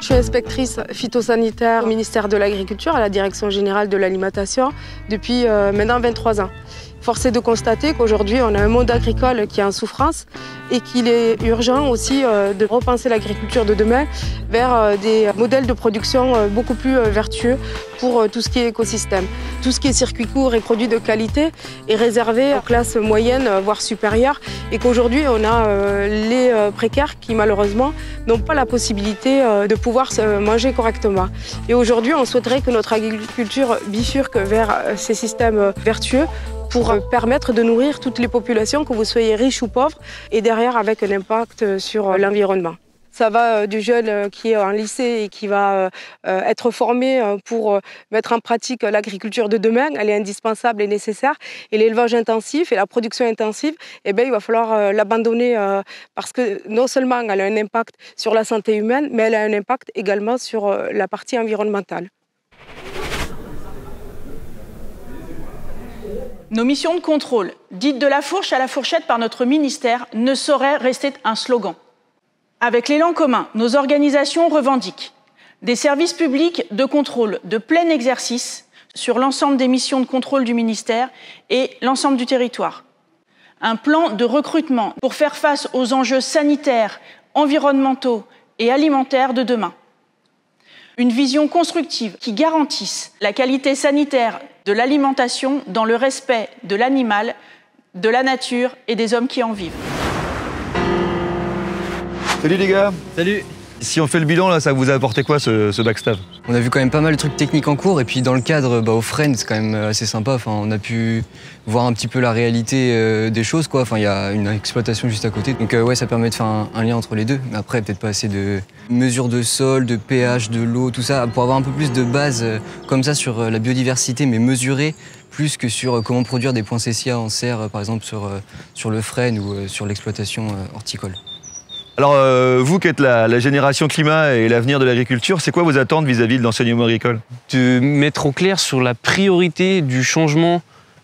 Je suis inspectrice phytosanitaire au ministère de l'Agriculture, à la Direction générale de l'alimentation, depuis maintenant 23 ans. Force est de constater qu'aujourd'hui, on a un monde agricole qui est en souffrance et qu'il est urgent aussi de repenser l'agriculture de demain vers des modèles de production beaucoup plus vertueux pour tout ce qui est écosystème. Tout ce qui est circuit court et produits de qualité est réservé aux classes moyennes, voire supérieures, et qu'aujourd'hui, on a les précaires qui, malheureusement, n'ont pas la possibilité de pouvoir se manger correctement. Et aujourd'hui, on souhaiterait que notre agriculture bifurque vers ces systèmes vertueux pour permettre de nourrir toutes les populations, que vous soyez riches ou pauvres, et derrière avec un impact sur l'environnement. Ça va du jeune qui est en lycée et qui va être formé pour mettre en pratique l'agriculture de demain. Elle est indispensable et nécessaire. Et l'élevage intensif et la production intensive, eh bien, il va falloir l'abandonner parce que non seulement elle a un impact sur la santé humaine, mais elle a un impact également sur la partie environnementale. Nos missions de contrôle, dites de la fourche à la fourchette par notre ministère, ne sauraient rester un slogan. Avec l'élan commun, nos organisations revendiquent des services publics de contrôle de plein exercice sur l'ensemble des missions de contrôle du ministère et l'ensemble du territoire. Un plan de recrutement pour faire face aux enjeux sanitaires, environnementaux et alimentaires de demain. Une vision constructive qui garantisse la qualité sanitaire de l'alimentation dans le respect de l'animal, de la nature et des hommes qui en vivent. Salut les gars. Salut. Si on fait le bilan, là, ça vous a apporté quoi ce backstab? On a vu quand même pas mal de trucs techniques en cours, et puis dans le cadre aux Fresnes, c'est quand même assez sympa. Enfin, on a pu voir un petit peu la réalité des choses, quoi. Enfin, il y a une exploitation juste à côté. Donc ouais, ça permet de faire un lien entre les deux. Mais après, peut-être pas assez de mesures de sol, de pH, de l'eau, tout ça, pour avoir un peu plus de base comme ça sur la biodiversité, mais mesurée, plus que sur comment produire des poinsettias en serre, par exemple sur le frêne ou sur l'exploitation horticole. Alors, vous qui êtes la génération climat et l'avenir de l'agriculture, c'est quoi vos attentes vis-à-vis de l'enseignement agricole? De mettre au clair sur la priorité du changement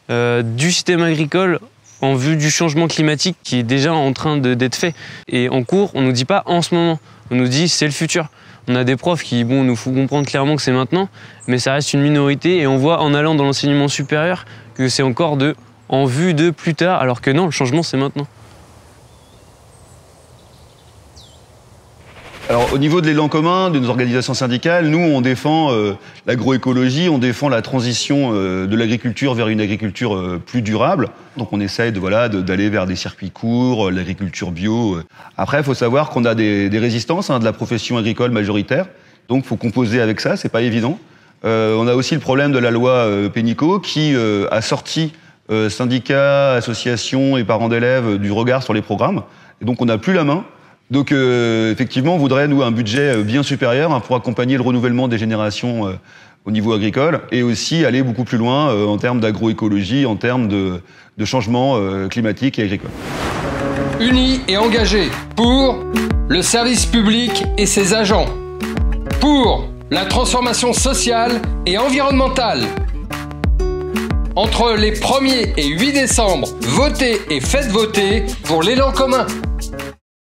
du système agricole en vue du changement climatique qui est déjà en train d'être fait. Et en cours, on ne nous dit pas en ce moment, on nous dit c'est le futur. On a des profs qui nous font comprendre clairement que c'est maintenant, mais ça reste une minorité et on voit en allant dans l'enseignement supérieur que c'est encore en vue de plus tard, alors que non, le changement c'est maintenant. Alors, au niveau de l'élan commun, de nos organisations syndicales, nous, on défend l'agroécologie, on défend la transition de l'agriculture vers une agriculture plus durable. Donc, on essaye d'aller vers des circuits courts, l'agriculture bio. Après, il faut savoir qu'on a des résistances de la profession agricole majoritaire. Donc, il faut composer avec ça, c'est pas évident. On a aussi le problème de la loi Pénicaud qui a sorti syndicats, associations et parents d'élèves du regard sur les programmes. Et donc, on n'a plus la main. Donc effectivement, on voudrait, nous, un budget bien supérieur pour accompagner le renouvellement des générations au niveau agricole et aussi aller beaucoup plus loin en termes d'agroécologie, en termes de changement climatique et agricole. Unis et engagés pour le service public et ses agents, pour la transformation sociale et environnementale. Entre les 1er et 8 décembre, votez et faites voter pour l'élan commun.